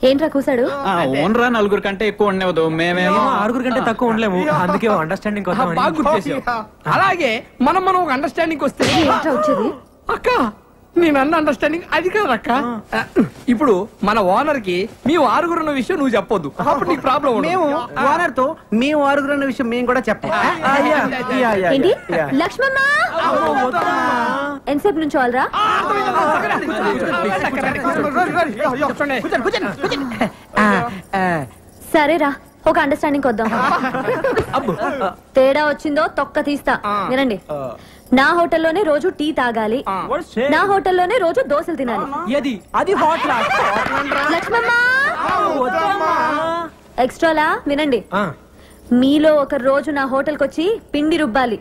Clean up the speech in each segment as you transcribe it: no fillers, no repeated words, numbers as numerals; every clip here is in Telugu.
ఏంట్రా కూసాడు? ఓన్రా నలుగురు కంటే ఎక్కువ ఉండవద్దు, మేమేమో ఆరుగురు కంటే తక్కువ ఉండలేము. అందుకే అండర్స్టాండింగ్ బాగా గుర్తు చేసావు. అలాగే మనం ఒక అండర్స్టాండింగ్ వస్తే వచ్చేది అక్క నేను అన్న అండర్స్టాండింగ్ అది కాదు అక్క. ఇప్పుడు మన ఓనర్ కి మేము ఆరుగురు ఉన్న విషయం నువ్వు చెప్పొద్దు, అప్పుడు నీకు ప్రాబ్లం. మేము ఓనర్ తో మేము ఆరుగురు అన్న విషయం మేము కూడా చెప్పాం. ఏంటి లక్ష్మమ్మ ఎంతసేపు నుంచి వాళ్ళరా? సరేరా ఒక అండర్స్టాండింగ్ వద్దాం. తేడా వచ్చిందో తొక్క తీస్తా. వినండి, నా హోటల్లోనే రోజు టీ తాగాలి, నా హోటల్లోనే రోజు దోశలు తినాలి. లక్ష్మమ్మ ఎక్స్ట్రాలా వినండి, మీలో ఒక రోజు నా హోటల్ కి వచ్చి పిండి రుబ్బాలి.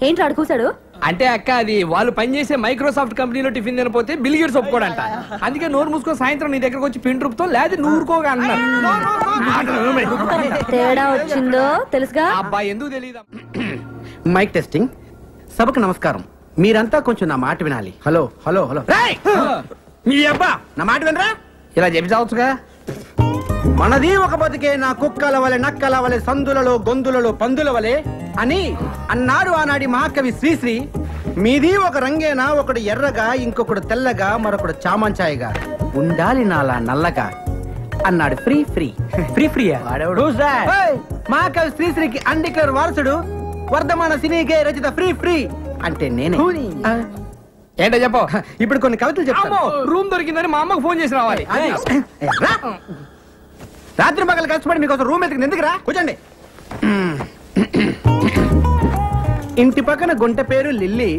ఏంటి అడుగుసాడు? అంటే అక్క అది వాళ్ళు పనిచేసే మైక్రోసాఫ్ట్ కంపెనీలో టిఫిన్ తినపోతే బిల్ గేట్స్ ఒప్పుకోడంట. అందుకే నోరు మూసుకొని సాయంత్రం నీ దగ్గరకు వచ్చి పిండి రుబ్బుతో లేదా నూరుకోగా అన్నారు. తేడా వచ్చిందో తెలుసుగా? అబ్బాయి ఎందుకు తెలియదు. Mic testing. సభకు నమస్కారం. మీరంతా కొంచెం నా మాట వినాలి. హలో హలో హలో మీ అబ్బా నా మాట వినరా? ఇలా చెప్పి చావచ్చుగా. మనది ఒక బతికే నా కుక్కల వలె నక్కల వలె సందులలో గొంతులలో పందుల వలె అని అన్నాడు ఆనాడి మహాకవి శ్రీశ్రీ. మీది ఒక రంగేనా, ఒకడు ఎర్రగా, ఇంకొకడు తెల్లగా, మరొకడు చామంచాయిగా, ఉండాలి నాలా నల్లగా అన్నాడు. ఫ్రీ ఫ్రీ ఫ్రీ ఫ్రీ మహాకవి శ్రీశ్రీకి అండికర్ వారసుడు, వర్ధమాన సినీకే రచిత ఫ్రీ ఫ్రీ అంటే నేనే. ఏంటో చెప్పు. ఇప్పుడు కొన్ని కవితలు చెప్తాను. రూమ్ దొరికిందని మా అమ్మకు ఫోన్ చేసి రావాలి. రాత్రి పగలు కష్టపడి మీకోసం రూమ్ ఎత్తుకుని ఎందుకురా? కూర్చోండి. ఇంటి పక్కన గుంట పేరు లిల్లీ,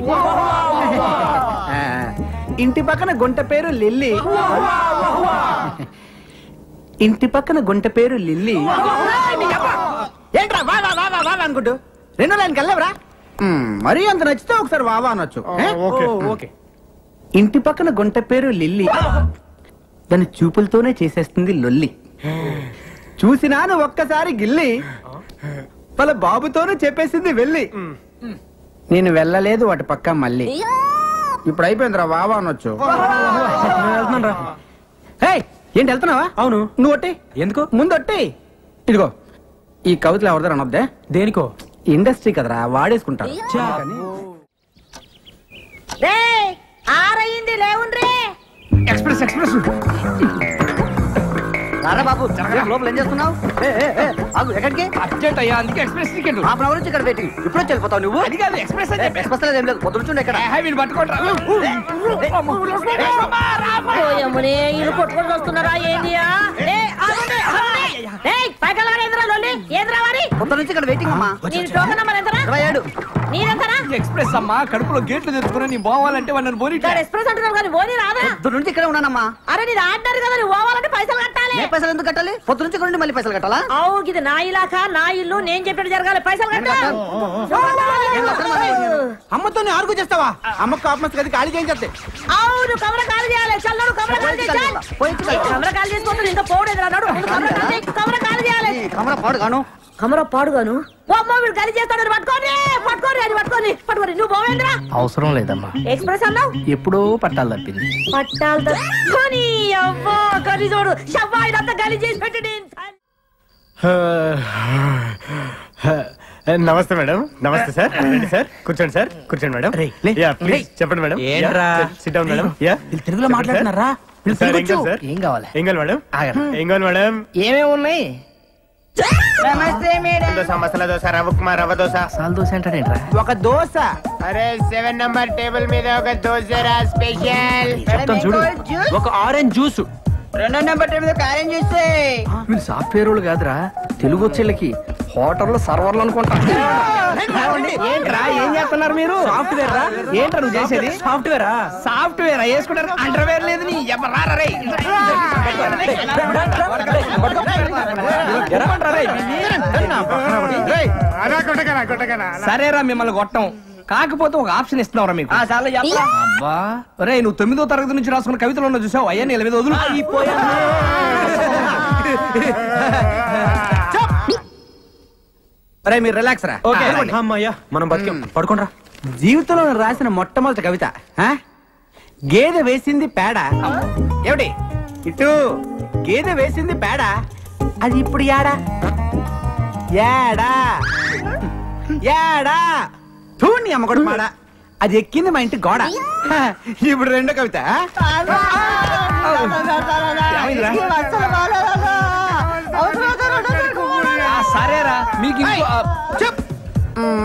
ఇంటి పక్కన గుంట పేరు లిల్లీ, ఇంటి పక్కన గుంట పేరు లిల్లీ. ఏంట్రా వా వా వా వా అనుకుంటూ రెండో లైన్కి వెళ్ళవరా? మరీ అంత నచ్చితే ఒకసారి వావా అనొచ్చు. ఇంటి పక్కన గుంట పేరు లిల్లీ, దాని చూపులతోనే చేసేస్తుంది లొల్లి. చూసినాను ఒక్కసారి గిల్లి, వాళ్ళ బాబుతోనే చెప్పేసింది వెళ్ళి. నేను వెళ్ళలేదు వాటి పక్క మళ్ళీ. ఇప్పుడు అయిపోయిందిరా వావా అనొచ్చు. ఏంటి వెళ్తున్నావా? అవును. నువ్వు ఒట్టి ఎందుకు? ముందు ఒట్టి. ఇదిగో ఈ కవితలు ఎవరిదారు అనొద్దే. దేనికో? ఇండస్ట్రీ కదరా, వాడేసుకుంటారు. ఎక్స్ప్రెస్ ఎక్స్ప్రెస్ బాబు లోపల ఏం చేస్తున్నావు? ఎక్కడికి? అర్జెంట్ అయ్యా, అందుకే ఎక్స్ప్రెస్ టికెట్. హాఫ్ అవర్ నుంచి ఇక్కడ వెయిటింగ్. ఇప్పుడు వెళ్ళిపోతావు నువ్వు? అది కాదు ఎక్స్ప్రెస్ అని చెప్పి. ఎక్స్ప్రెస్ ఏం లేదు, పొద్దుండే ఇక్కడ పట్టుకోండి. కొట్టుకొని వస్తున్నారా? పొద్దు నుంచి ఇక్కడ వెయిటింగ్ అమ్మా. 27 ఎక్స్ప్రెస్ అమ్మా, కడుపులో గేట్లు తెచ్చుకుని నీ పోవాలంటే వాళ్ళని పోనీ. ఎక్స్ప్రెస్ అంటున్నారు కానీ పోనీ రాదా? పొద్దు నుంచి ఇక్కడ ఉన్నానమ్మా. అరే నీ ఆర్డర్ కదా, నువ్వు పోవాలంటే పైసలు కట్టాలి. పైసలు ఎందుకు కట్టాలి? పొద్దు నుంచి ఇక్కడ మళ్ళీ పైసలు కట్టాలా? అవును, ఇది నా ఇలాకా, నా ఇల్లు, నేను చెప్పినట్టు జరగాలి. పైసలు కట్టాలి. అమ్మతో ఆర్గు చేస్తావా? అమ్మకు ఆత్మస్ గది ఖాళీ చేయించే. అవును, కమర ఖాళీ చేయాలి. చల్లడు కమర ఖాళీ చేయాలి. కమర ఖాళీ చేసుకుంటూ ఇంకా పోడేది అన్నాడు. కమర ఖాళీ చేయాలి. కమర పాడుగాను, కమర పాడుగాను. వీడు ఖాళీ చేస్తాడు. పట్టుకోని పట్టుకోని అది పట్టుకోని పట్టుకోని నువ్వు పోవేంద్రా? అవసరం లేదమ్మా. ఎక్స్ప్రెస్ అన్నావు, ఎప్పుడో పట్టాలు తప్పింది. పట్టాలు తప్పని అవ్వా గలి చూడు. షవ్వా ఇదంతా గలి చేసి పెట్టండి. నమస్తే మేడం. నమస్తే సార్. సార్ కూర్చోండి సార్. కూర్చోండి మేడం. ప్లీజ్ చెప్పండి మేడం. SIT down madam. తెలుగులో మాట్లాడుతున్నారా? ఏం కావాలి? ఏం కావాలి మేడం? ఏం కావాలి మేడం? ఏమేమి ఉన్నాయి? నమస్తే మేడం. దోశ, మసాలా దోశ, రవ్వ ఉప్మా, రవ్వ దోశ. సాల్ దోశ అంటాడేంట్రా? ఒక దోశ. అరే 7 నంబర్ టేబుల్ మీద ఒక దోశ రా స్పెషల్. చెప్తాను చూడు. ఒక ఆరెంజ్ జ్యూస్. 2వ నెంబర్ టేబుల్ మీద ఆరెంజ్ జ్యూస్. వీళ్ళు సాఫ్ట్వేర్ వాళ్ళు కాదురా, తెలుగు వచ్చేళ్ళకి హోటల్లో సర్వర్లు అనుకుంటా. ఏంట్రా ఏం చేస్తున్నారు మీరు? సాఫ్ట్వేర్ రా. ఏంట్రా నువ్వు చేసేది? సాఫ్ట్వేరా? సాఫ్ట్వేర్ వేసుకుంటారు. అండర్వేర్ లేదు నీ సరేరా, మిమ్మల్ని కొట్టం. కాకపోతే ఒక ఆప్షన్ ఇస్తున్నావురా మీకు. అబ్బా రే, నువ్వు 9వ తరగతి నుంచి రాసుకున్న కవితలు ఉన్న చూసావు. అయ్యా నీ మీద వదులు. అరే మీరు రిలాక్స్ రా. ఓకే అమ్మయ్యా మనం బతికాం. పడుకోండి రా. జీవితంలో రాసిన మొట్టమొదటి కవిత గేదె వేసింది పేడ. ఏమిటి ఇటు గేదె వేసింది పేడ, అది ఇప్పుడు యాడా యాడా యాడా తూని అమ్మగొడు మాడ, అది ఎక్కింది మా ఇంటి గోడ. ఇప్పుడు రెండో కవిత. సరేరా మీకు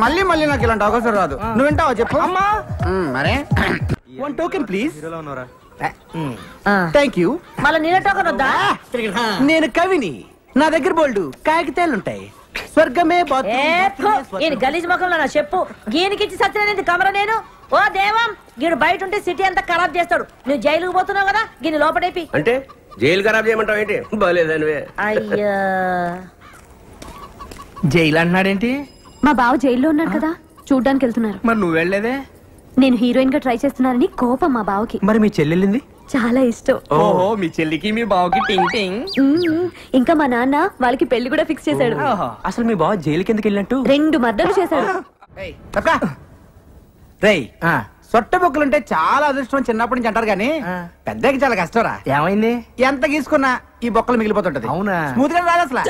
మళ్ళీ మళ్ళీ నాకు ఇలాంటి అవకాశం రాదు. నువ్వు వింటావా చెప్పు. మరే one token please. Thank you. మళ్ళీ నేనే టోకన్ వద్దా? నేను కవిని, నా దగ్గర బోల్డు కాగితాలుంటాయి. స్వర్గమే గలీజ్ ముఖంలో నా చెప్పు గీనికిచ్చి సత్యనేది కమర నేను. ఓ దేవం, గీడు బయట ఉంటే సిటీ అంతా ఖరాబ్ చేస్తాడు. నువ్వు జైలుకు పోతున్నావు కదా, గీని లోపడేపి. అంటే జైలు ఖరాబ్ చేయమంటావు ఏంటి? బాలేదనివే. అయ్యా జైలు అంటున్నాడేంటి? మా బావ జైల్లో ఉన్నాడు కదా, చూడ్డానికి వెళ్తున్నారు. మరి నువ్వు వెళ్ళలేదే? నేను హీరోయిన్ గా ట్రై చేస్తున్నానని కోపం మా బావకి. మరి మీ చెల్లెళ్ళింది? చాలా ఇష్టం. ఓహో, మీ చెల్లికి మీ బావకి టింగ్ టింగ్. ఇంకా మా నాన్న వాళ్ళకి పెళ్లి కూడా ఫిక్స్ చేశాడు. అసలు మీ బావ జైలుకి ఎందుకు వెళ్ళినట్టు? 2 మర్డర్లు చేశాడు. రేయ్, సొట్ట బొక్కులుంటే చాలా అదృష్టం చిన్నప్పటి నుంచి అంటారు గానీ పెద్దకి చాలా కష్టంరా. ఏమైంది? ఎంత గీసుకున్నా ఈ బొక్కలు మిగిలిపోతుంటది. అవునా? స్మూత్ గా రాదు అసలు.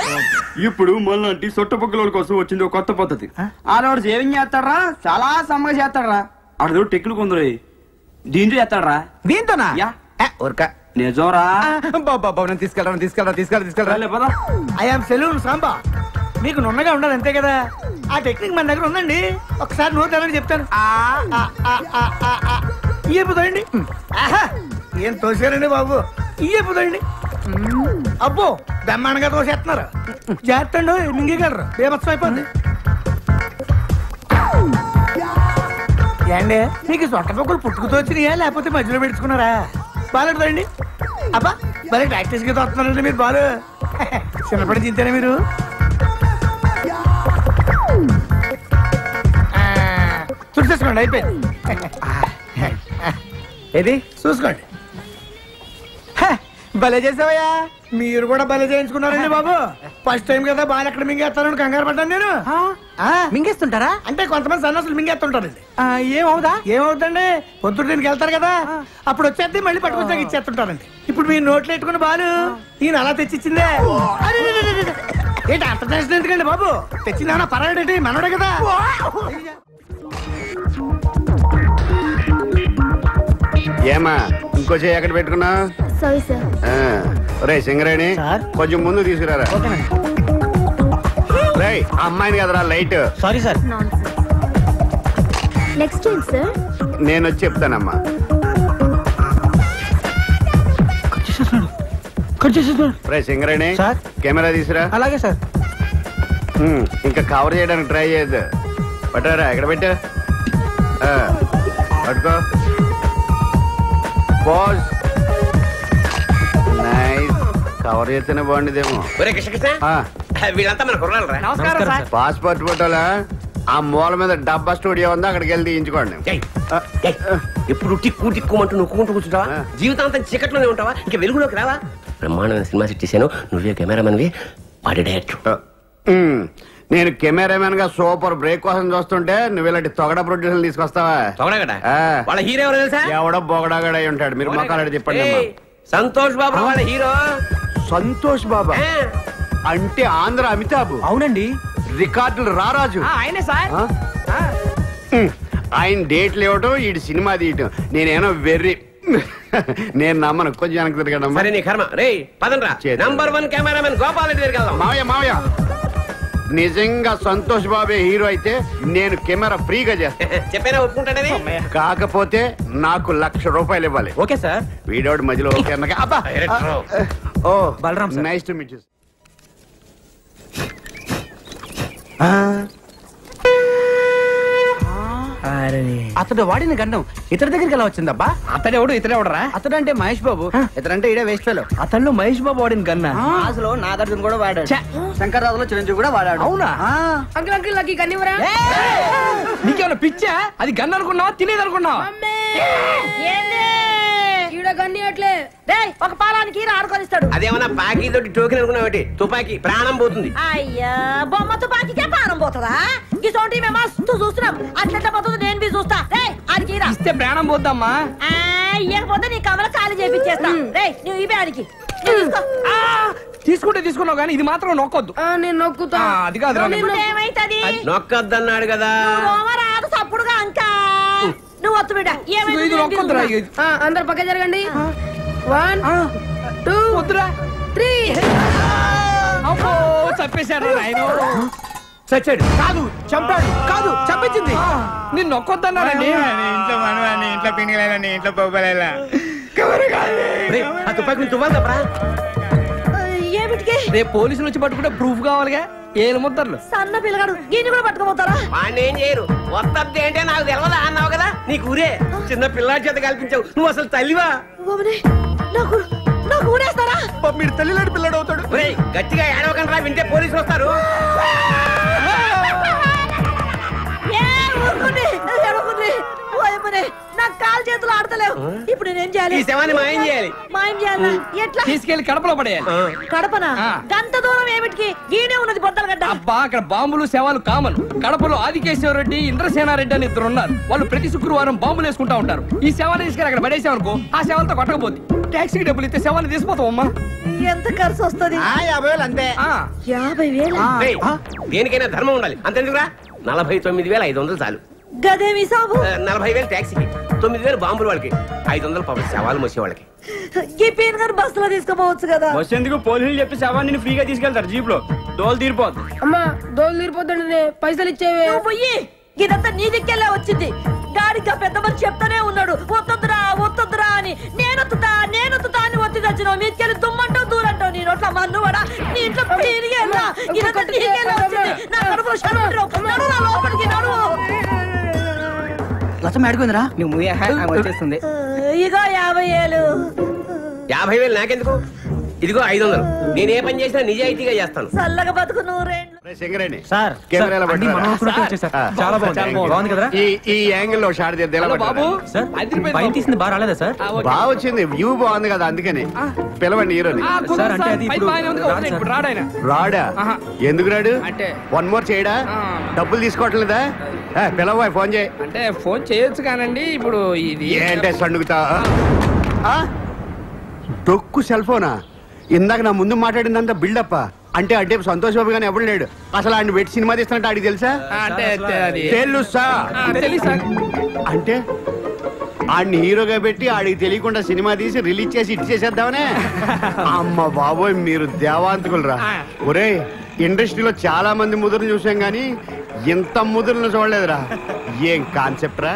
ఇప్పుడు మళ్ళీ సొట్ట బొక్కల కోసం వచ్చింది ఒక కొత్త పద్ధతి. ఆడవాడు సేవింగ్ చేస్తాడరా, చాలా సమ్మగా చేస్తాడరా. ఆడదో టెక్లు కొందరు దీంతో చేస్తాడరా. దీంతోనా? ఊరక నిజంరా. బాబా నేను తీసుకెళ్ళరా పదా. I'm salon Samba. మీకు నున్నగా ఉండాలి అంతే కదా. ఆ టెక్నిక్ మన దగ్గర ఉందండి. ఒకసారి నోట్ తెలని చెప్తాను. ఇయ్యపోతాయండి. ఏం తోసారండి బాబు, ఇయ్యపోతాయండి. అబ్బో బ్రహ్మాండంగా తోసేస్తున్నారు. చేస్తండు మింగగలరు, బేబత్సం అయిపోద్ది. ఏండి మీకు సొంత పొక్కులు పుట్టుకుతో వచ్చినాయా లేకపోతే మధ్యలో పెట్టుకున్నారా? బాగుంటుందండి. అబ్బా మరి ప్రాక్టీస్ గా తోస్తున్నారండి మీరు. బాలు చిన్నప్పటి చింతేనా మీరు? చూసేసుకోండి, అయిపోయింది. ఏది చూసుకోండి. భలే చేసావయ్యా. మీరు కూడా భలే చేయించుకున్నారండి బాబు. ఫస్ట్ టైం కదా బాగా ఎక్కడ మింగేస్తారని కంగారు పడ్డాను నేను. మింగేస్తుంటారా? అంటే కొంతమంది సన్నాసులు మింగేస్తుంటారండి. ఏమవుదా? ఏమవుతుందండి, పొద్దున్న దీనికి వెళ్తారు కదా, అప్పుడు వచ్చేది మళ్ళీ పట్టుకొచ్చాక ఇచ్చేస్తుంటారండి. ఇప్పుడు మీ నోట్లు పెట్టుకుని బాలు ఈయన అలా తెచ్చిచ్చిందే. ఏంటి అంత టెన్షన్ ఎందుకండి బాబు? తెచ్చిందా పర్వాలేంటి, మనోడే కదా. ఏమా ఇంకో చేయి ఎక్కడ పెట్టుకున్నా? Sorry sir. రే సింగరేణి, కొంచెం ముందు తీసుకురారా. రే అమ్మాయిని కదరా light. Sorry sir. Next time sir నేను వచ్చి చెప్తానమ్మా. రే సింగరేణి, కెమెరా తీసురా. అలాగే సార్. ఇంకా కవర్ చేయడానికి ట్రై చేయొద్దు. పట్టారా, ఎక్కడ పెట్టా? పట్టుకో. పోజ్. నైస్. కవర్ చేస్తేనే బాగుండేదేమో. వీళ్ళంతా మన కుర్రాలరా. నమస్కారం సార్. పాస్పోర్ట్ ఫోటోలా ఆ మూల మీద డబ్బా స్టూడియో ఉంది, అక్కడికి వెళ్ళి తీయించుకోండి. ఎప్పుడు టిక్కు టిక్కుమంటూ నొక్కుంటూ కూర్చుంటావా? జీవితాంతం చీకట్లోనే ఉంటావా? ఇంకా వెలుగులోకి రావా? బ్రహ్మాండమైన సినిమా సెట్ చేశాను, నువ్వే కెమెరామెన్వి, వాడి డైరెక్టర్. నేను కెమెరామెన్ గా సూపర్ బ్రేక్ కోసం చూస్తుంటే నువ్వు ఇలాంటి తొగడ ప్రొడ్యూసర్ తీసుకొస్తావా? వాళ్ళ హీరో ఎవరో తెలుసా? ఎవడో బొగడాగడ అయి ఉంటాడు. మీరు మొక్కలు చెప్పండి. సంతోష్ బాబు వాళ్ళ హీరో. సంతోష్ బాబా అంటే ఆంధ్ర అమితాబ్. అవునండి. రికార్డులు రారాజు ఆయనే సార్. ఆయన డేట్లు ఇవ్వటం, ఈ సినిమా తీయటం. నేనేమో వెర్రి. నేను నమ్మను. కొంచెం వెనక్కి తిరగడం. సరే నీ కర్మ. రే పదండ్రా. నంబర్ 1 కెమెరామెన్ గోపాల్ రెడ్డి దగ్గరికి వెళ్దాం. మావయ్య నిజంగా సంతోష్ బాబే హీరో అయితే నేను కెమెరా ఫ్రీగా చేస్తాను. చెప్పేనా ఒప్పుకుంటాడని? కాకపోతే నాకు ₹1,00,000 ఇవ్వాలి. Okay sir. వీడోడు మధ్యలో ఓకే అన్నగా. అబ్బా. ఓ Balram sir. Nice to meet you. అతడు వాడిన గండం ఇతడి దగ్గరికి ఎలా వచ్చిందబ్బా? అతడెవడు ఇతడెవడరా? అతడు అంటే మహేష్ బాబు, ఇతడంటే ఇడే వేస్ట్ ఫెలో. అతను మహేష్ బాబు వాడిన గన్నా? అసలు నాగార్జున కూడా వాడాడు, శంకర్రాజులో చిరంజీవి కూడా వాడాడు. అవునా? అంకుల్ అంకుల్ నాకు కన్నివరా? నీకేమైనా పిచ్చా? అది గన్ అనుకున్నావా, తినేది అనుకున్నావా? గన్నియట్లే డేయ్ ఒక పాలానికి ఆడుకొనిస్తాడు. అదేమన్నా పాకి తోటి టోకెన్ అనుకున్నావు, తుపాకి ప్రాణం పోతుంది. అయ్యా బొమ్మ తుపాకీకే ప్రాణం పోతుందా? ఈ చోటి మేము మస్తు చూస్తున్నాం. అట్లా పోతుంది నేను బి చూస్తా. రేయ్ ఆడికి ఇస్తే ప్రాణం పోద్దమ్మా. ఇయ్యకపోతే నీ కమల ఖాళీ చేపించేస్తా. రేయ్ నువ్వు ఇవే ఆడికి తీసుకుంటే తీసుకున్నావు కానీ ఇది మాత్రం నొక్కొద్దు. నేను నొక్కుతా. అది కాదు ఏమైతుంది నొక్కద్దన్నాడు కదా. రాదు తప్పుడుగా అంకా నువ్వు వత్తు బిడ్డ. అందరు పక్క జరగండి. 1 2 3 చంపేశారు ఆయన. చచ్చాడు కాదు చంపాడు కాదు చంపించింది. నేను నొక్కొద్దన్నానండి. ఇంట్లో పిండిలేదండి, ఇంట్లో పోగలేలా. ఆ తుపాకి నుంచి తువ్వాలి తప్పరా? ఏమిటికి రేపు పోలీసులు వచ్చి పట్టుకుంటే ప్రూఫ్ కావాలిగా. ఏలు ముద్దర్లు సన్న పిల్లగాడు దీన్ని కూడా పట్టుకోపోతారా? వాడిని ఏం చేయరు. వస్తద్ది ఏంటే నాకు తెలియదా అన్నావు కదా. నీకు ఊరే చిన్న పిల్లాడి చేత కల్పించావు. నువ్వు అసలు తల్లివా? నాకు నాకు ఊరేస్తారా? మీరు తల్లిలాంటి పిల్లడు అవుతాడు. గట్టిగా ఏడవకండి, వింటే పోలీసులు వస్తారు. నాకు కాలు చేతులు ఆడతలేవు. ఇప్పుడు నేనేం చేయాలి? ఈ శవాన్ని మాయం చేయాలి. మాయం చేయాలి ఎట్లా? తీసుకెళ్లి కడపలో పడేయాలి. కడపనా? గంట దూరం ఏమిటికి? గీనే ఉన్నది బొద్దలగడ్డ. అబ్బా అక్కడ బాంబులు శవాలు కామన్. కడపలో ఆదికేశ్వరరెడ్డి ఇంద్రసేనారెడ్డి అని ఇద్దరు ఉన్నారు. వాళ్ళు ప్రతి శుక్రవారం బాంబులు వేసుకుంటా ఉంటారు. ఈ శవాన్ని తీసుకెళ్ళి అక్కడ పడేసామనుకో ఆ శవాలతో కొట్టకపోతే టాక్సీకి డబ్బులు ఇస్తే శవాన్ని తీసిపోతాం. అమ్మా ఎంత ఖర్చు వస్తుంది? 50,000 అంతే. 50,000 దేనికైనా ధర్మం ఉండాలి. అంతేందుకురా? 49,500 చాలు. గదేమి సాబు? 40,000 ట్యాక్సీకి, 9,000 బాంబులు వాళ్ళకి, 500 పాప శవాలు మోసే వాళ్ళకి. ఈ పేరు గారు బస్సులో తీసుకోపోవచ్చు కదా. బస్సు ఎందుకు? పోలీసులు చెప్పి శవాన్ని ఫ్రీగా తీసుకెళ్తారు జీప్ లో. దోలు తీరిపోద్ది. అమ్మా దోలు తీరిపోద్దండి. పైసలు ఇచ్చేవే. పోయి ఇదంతా నీ దిక్కెళ్ళే వచ్చింది. గాడిగా పెద్ద మనిషి చెప్తానే ఉన్నాడు వద్దొద్దురా వద్దొద్దురా అని. నేనొత్తుతా అని ఒత్తి తెచ్చినావు. మీకెళ్ళి దుమ్మంటావు దూరంటావు. నీ నోట్ల మన్నువాడా నీ ఇంట్లో పీరిగేలా. ఇదంతా నీకెళ్ళే వచ్చింది. నా కడుపులో నడురా లోపలికి నడువు. లచ్చం అడుగుందిరా నువ్వు వచ్చేస్తుంది. ఇగో 50,000. 50,000 నాకెందుకు? ఇదిగో 500. నేను ఏ పని చేసినా నిజాయితీగా చేస్తాను. చల్లగా బతుకు నూరేళ్ళు. సింగరేణి సార్ కెమెరాలో చాలా బాగుంది కదా. ఈ యాంగిల్ లో షాట్ బాబు బయట తీసింది బాగా రాలేదా సార్? బాగా వచ్చింది, వ్యూ బాగుంది కదా, అందుకని పిలవండి హీరోని. రాడా? ఎందుకు రాడు? అంటే 1 మోర్ చేయడా? డబ్బులు తీసుకోవట్లేదా? పిలవ, ఫోన్ చేయి. అంటే ఫోన్ చేయొచ్చు కానండి. ఇప్పుడు ఇది ఏంటే సండుగుతా డొక్కు సెల్ ఫోనా? ఇందాక నా ముందు మాట్లాడిందంతా బిల్డప్. అంటే అంటే సంతోష్ బాబు గానీ ఎవడు లేడు. అసలు ఆయన పెట్టి సినిమా తీస్తున్నట్టు ఆడికి తెలుసా? తెలుసా? అంటే ఆడిని హీరోగా పెట్టి ఆడికి తెలియకుండా సినిమా తీసి రిలీజ్ చేసి ఇటు చేసేద్దామనే. అమ్మ బాబోయ్, మీరు దేవాంతకులరా. ఒరే, ఇండస్ట్రీలో చాలా మంది ముదురుని చూసాం గానీ ఇంత ముదురుని చూడలేదురా. ఏం కాన్సెప్ట్ రా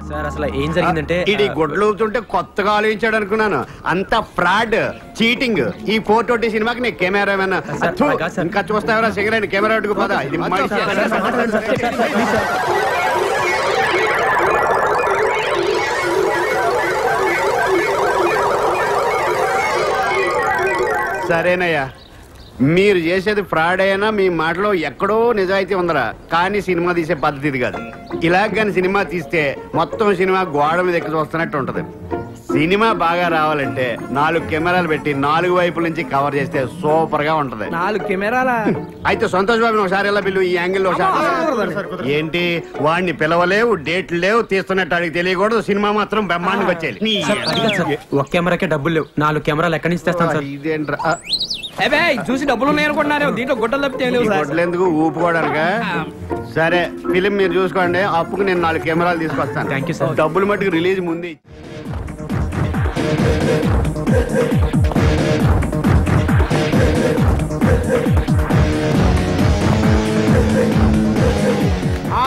సార్? అసలు ఏం జరిగిందంటే ఇది గుడ్లు ఊతుంటే కొత్తగా ఆలోచించాడు అనుకున్నాను. అంత ఫ్రాడ్, చీటింగ్. ఈ 420 సినిమాకి నేను కెమెరామెన్. ఇంకా చూస్తావరా సిగరెట్ కెమెరా అడ్డుకు పదా. ఇది సరేనయ్యా, మీరు చేసేది ఫ్రాడ్ అయినా మీ మాటలో ఎక్కడో నిజాయితీ ఉందరా. కానీ సినిమా తీసే పద్ధతి ఇది కాదు. ఇలా కానీ సినిమా తీస్తే మొత్తం సినిమా గోడ మీద ఎక్కి చూస్తున్నట్టు ఉంటది. సినిమా బాగా రావాలంటే 4 కెమెరాలు పెట్టి 4 వైపుల నుంచి కవర్ చేస్తే సూపర్ గా ఉంటది. 4 కెమెరాలా? అయితే సంతోష్ బాబుని ఒకసారి ఎలా పిలువు, ఈ యాంగిల్ లో ఏంటి? వాడిని పిలవలేవు, డేట్లు లేవు, తీస్తున్నట్టు అడిగి తెలియకూడదు. సినిమా మాత్రం బ్రహ్మాండంగా వచ్చేయాలి. ఒక కెమెరాకే డబ్బులు లేవు, 4 కెమెరాలు ఎక్కడి నుంచి తెస్తాను సార్? ఇదేంట్రా? చూసి డబ్బులు ఉన్నాయనుకుంటున్నారు. దీంట్లో గుడ్డలు తప్పితే గొడ్లు ఎందుకు ఊపుకోవడానికా? సరే, ఫిలిం మీరు చూసుకోండి. అప్పుకు నేను 4 కెమెరాలు తీసుకొస్తాను. Thank you sir. డబ్బులు మట్టుకు రిలీజ్ ముందు.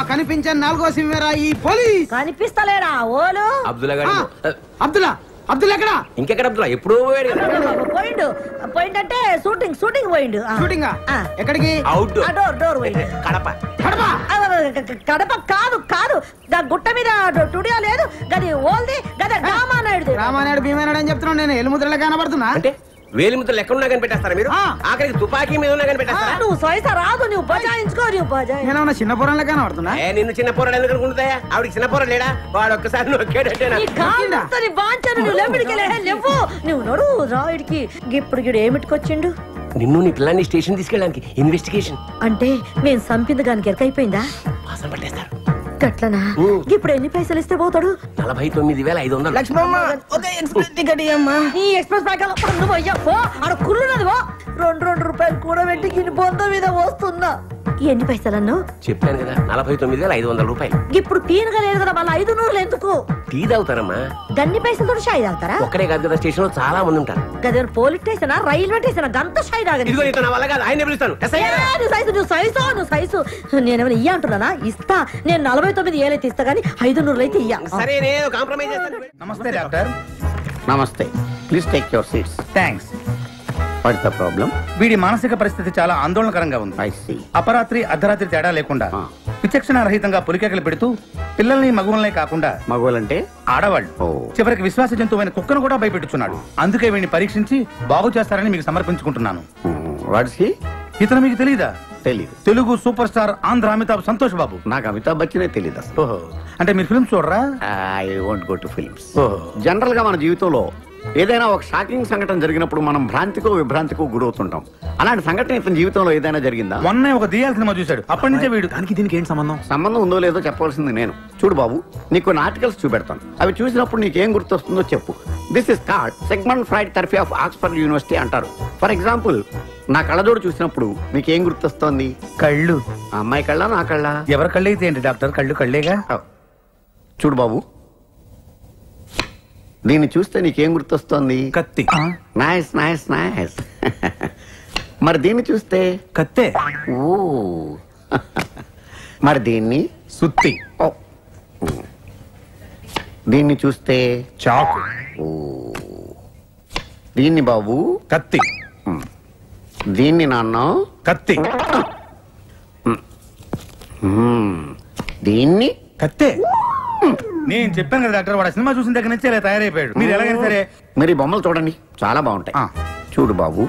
కనిపించే 4వ సినిమా ఈ పోలీస్. కనిపిస్తలేడా ఓలు? అబ్దుల్లా గారు. అబ్దుల్లా ఎక్కడ? ఇంకెక్కడ అబ్దుల్లా? ఎప్పుడో పోయిండు. పోయిందంటే షూటింగ్ పోయిండు. షూటింగ్ ఎక్కడికి? అవుట్ డోర్ పోయిండు. కడప. కడప కాదు. గుట్ట మీద స్టూడియో లేదు. గది ఓల్ది. గది రామానాయుడు. రామానాయుడు భీమానాయుడు అని చెప్తున్నాను నేను. ఎల్లుముద్రలో కనబడుతున్నా. అంటే వేలి ముద్దలు ఎక్కడున్నా కనిపెట్టేస్తారా మీరు? ఆఖరికి తుపాకీ మీద ఉన్నా కనిపెట్టేస్తారా? నువ్వు సైత రాదు, నువ్వు బజాయించుకో, నువ్వు బజాయి. నేనేమన్నా చిన్న పొరంలో కనబడుతున్నా? నిన్ను చిన్న పోరాడు ఎందుకు అనుకుంటాయా? ఆవిడకి చిన్న పోరాడు లేడా? వాడు ఒక్కసారి నొక్కాడంటేనా? నీ కాలు వస్తుంది, బాంచను, నువ్వు లెంబడికెళ్ళే లేవు. నువ్వు నడు రాయుడికి. ఇప్పుడు గిడు ఏమిటికొచ్చిండు? నిన్ను నీ పిల్లాన్ని స్టేషన్ తీసుకెళ్ళడానికి ఇన్వెస్టిగేషన్. అంటే నేను సంపింది గానికి ఎరకైపోయిందా? వాసన పట్టేస్తారు. గట్లనా? ఇప్పుడు ఎన్ని పైసలు ఇస్తే పోతాడు? 49,500. లక్ష్మమ్మ ఒక ఎక్స్ప్రెస్ టికెట్ ఇయ్యమ్మా. ఈ ఎక్స్ప్రెస్ ప్రకారం నువ్వు అయ్యప్పో ఆడ కుళ్ళున్నది పో. 2 రూపాయలు కూడా పెట్టి గిన్ని బొంద మీద వస్తున్నా. ఎన్ని పైసలన్ను చెప్పాను కదా, 49,500 రూపాయలు. ఇప్పుడు తీనగా లేదు కదా, మళ్ళీ 500 ఎందుకు? టీ తాగుతారమ్మా. గన్ని పైసలతో షాయి తాగుతారా? ఒక్కడే కాదు కదా, స్టేషన్ లో చాలా మంది ఉంటారు. గదేనా పోలీస్ స్టేషనా, రైల్వే స్టేషనా? గంత షాయి తాగని. ఇదిగో ఇతను నా వల్ల కాదు, ఆయన పిలుస్తాను. నువ్వు సైజు నేనేమైనా ఇయ్య అంటున్నానా? ఇస్తా. నేను 49 ఏళ్ళైతే ఇస్తా గానీ 500 అయితే ఇయ్య. సరే నేను కాంప్రమైజ్ చేస్తాను. నమస్తే డాక్టర్. నమస్తే, please take your seats. Thanks. What's the problem? వీడి మానసిక పరిస్థితి చాలా ఆందోళనకరంగా ఉంది. I see. అపరాత్రి అర్ధరాత్రి తేడా లేకుండా విచక్షణ రహితంగా పులికేకలు పెడుతూ పిల్లల్ని మగువలనే కాకుండా మగవాళ్ళంటే ఆడవాళ్ళు చివరికి విశ్వాస జంతువైన కుక్కను కూడా భయపెట్టుచున్నాడు. అందుకే వీడిని పరీక్షించి బాగు చేస్తారని మీకు సమర్పించుకుంటున్నాను. Watts he? ఇతను మీకు తెలీదా? తెలీదు. Telugu super star Andhra Amitabh Santosh Babu. నాకు అమితాబ్ బచ్చనే తెలీదు అసలు. ఓహో, అంటే మీరు ఫిల్మ్స్ చూడరా? I won't go to films. General గా మన జీవితంలో ఏదైనా ఒక షాకింగ్ సంఘటన జరిగినప్పుడు మనం భ్రాంతికో విభ్రాంతికో గురవుతుంటాం. అలాంటి సంఘటన ఇతని జీవితంలో ఏదైనా జరిగిందా? మొన్నే ఒక దియాల సినిమా చూశాడు. అప్పటి నుంచే వీడు. దానికి దీనికి ఏంటి సంబంధం? సంబంధం ఉందో లేదో చెప్పవలసింది నేను. చూడు బాబు, నీకు కొన్ని ఆర్టికల్స్ చూపెడతాను. అవి చూసినప్పుడు నీకేం గుర్తొస్తుందో చెప్పు. This is card segment fried therapy of Oxford university అంటారు. ఫర్ ఎగ్జాంపుల్, నా కళ్ళజోడు చూసినప్పుడు నీకేం గుర్తొస్తోంది? కళ్ళు. ఆ అమ్మాయి కళ్ళ, నా కళ్ళ? ఎవరి కళ్ళు అయితే ఏంటి డాక్టర్, కళ్ళు కళ్ళేగా. చూడు బాబు, దీన్ని చూస్తే నీకేం గుర్తొస్తోంది? కత్తి. Nice nice nice. మరి దీన్ని చూస్తే? కత్తే. ఓ. మరి దీన్ని? సుత్తి. ఓ. దీన్ని చూస్తే? చాకు. ఓ. దీన్ని బాబు? కత్తి. దీన్ని నాన్న? కత్తి. దీన్ని? కత్తే. నేను చెప్పాను కదా డాక్టర్, వాడు సినిమా చూసిన దగ్గర నుంచి ఇలా తయారైపోయాడు. మీరు ఎలాగైనా సరే మరి బొమ్మలు చూడండి, చాలా బాగుంటాయి. చూడు బాబు,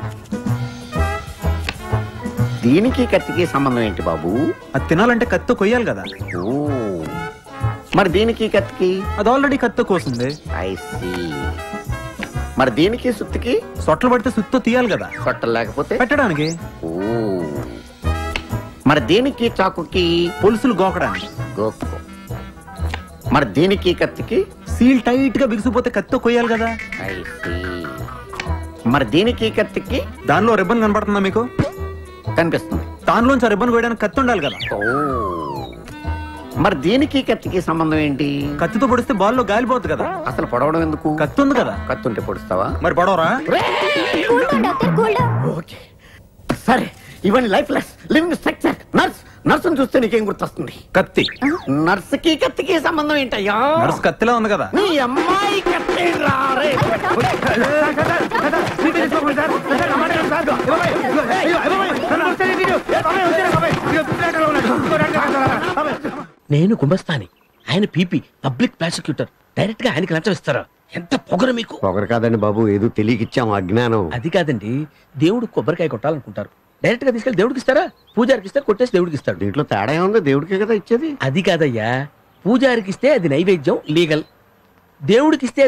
దీనికి కత్తికి సంబంధం ఏంటి బాబు? అది తినాలంటే కత్తి కొయ్యాలి కదా. ఓ. మరి దీనికి కత్తికి? అది ఆల్రెడీ కత్తి కోసింది. I see. మరి దీనికి సుత్తికి? సొట్టలు పడితే సుత్తో తీయాలి కదా. సొట్టలు లేకపోతే పెట్టడానికి. ఓ. మరి దీనికి చాకుకి? పులుసులు గోకడానికి. గోకో. మరి దీనికి కత్తికి? సీల్ టైట్ గా బిగిసిపోతే కత్తి కొయ్యాలి కదా. I see. మరి దీనికి కత్తికి? దానిలో రిబ్బన్ కనబడుతుందా మీకు? కనిపిస్తుంది. దానిలోంచి రిబ్బన్ కొయ్యడానికి కత్తి ఉండాలి కదా. ఓ. మరి దీనికి కత్తికి సంబంధం ఏంటి? కత్తితో పొడిస్తే బాల్లో గాలిపోతుంది కదా. అసలు పొడవడం ఎందుకు? కత్తి ఉంది కదా. కత్తి ఉంటే పొడుస్తావా? మరి పొడవరా? ఓకే, సరే. ఇవన్నీ లైఫ్ లెస్ లివింగ్ స్ట్రక్చర్. నర్సును చూస్తే నీకేం గుర్తొస్తుంది? కత్తి. నర్సుకి కత్తికి సంబంధం ఏంటయ్యా? నర్సు కత్తిలా ఉంది కదా. నీ అమ్మాయి కత్తి రారే. నేను గుమస్తాని, ఆయన పీపీ పబ్లిక్ ప్రాసిక్యూటర్. డైరెక్ట్ గా ఆయనకి లంచం ఇస్తారా? ఎంత పొగరు మీకు. పొగరు కాదండి బాబు, ఏదో తెలియకిచ్చాం, అజ్ఞానం. అది కాదండి, దేవుడు కొబ్బరికాయ కొట్టాలనుకుంటారు, డైరెక్ట్ గా తీసుకెళ్లి దేవుడికి ఇస్తారా? పూజారికి ఇస్తారు, కొట్టేసి దేవుడికి ఇస్తాడు. దీంట్లో తేడా ఏముంది? దేవుడికే కదా ఇచ్చేది. అది కాదయ్యా, పూజారికి ఇస్తే అది నైవేద్యం లీగల్, దేవుడికి ఇస్తే